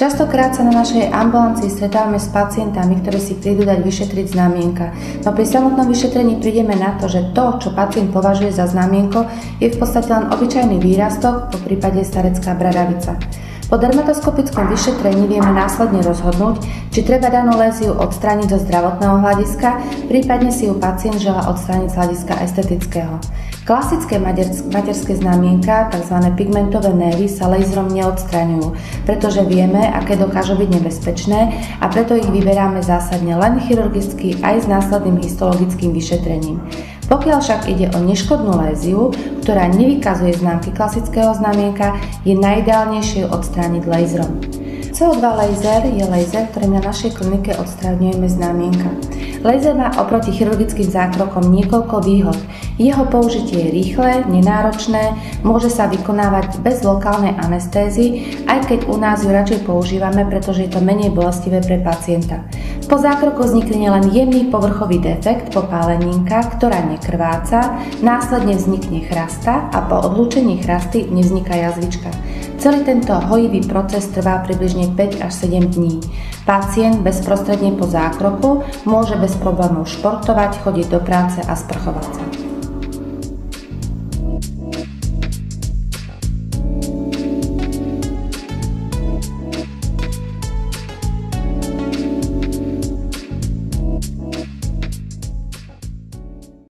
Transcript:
Častokrát sa na našej ambulancii stretávame s pacientami, ktorí si prídu dať vyšetriť znamienka. No pri samotnom vyšetrení prídeme na to, že to, čo pacient považuje za znamienko, je v podstate len obyčajný výrastok, po prípade starecká bradavica. Po dermatoskopickom vyšetrení vieme následne rozhodnúť, či treba danú léziu odstrániť zo zdravotného hľadiska, prípadne si ju pacient želá odstrániť z hľadiska estetického. Klasické materské znamienka, tzv. Pigmentové névy, sa laserom neodstraňujú, pretože vieme, aké dokážu byť nebezpečné a preto ich vyberáme zásadne len chirurgicky aj s následným histologickým vyšetrením. Pokiaľ však ide o neškodnú léziu, ktorá nevykazuje známky klasického znamienka, je najideálnejšie ju odstrániť laserom. CO2 laser je laser, ktorým na našej klinike odstraňujeme znamienka. Laser má oproti chirurgickým zákrokom niekoľko výhod. Jeho použitie je rýchle, nenáročné, môže sa vykonávať bez lokálnej anestézy, aj keď u nás ju radšej používame, pretože je to menej bolestivé pre pacienta. Po zákroku vznikne len jemný povrchový defekt, popáleninka, ktorá nekrváca, následne vznikne chrasta a po odlúčení chrasty nevzniká jazvička. Celý tento hojivý proces trvá približne 5 až 7 dní. Pacient bezprostredne po zákroku môže bez problémov športovať, chodiť do práce a sprchovať sa.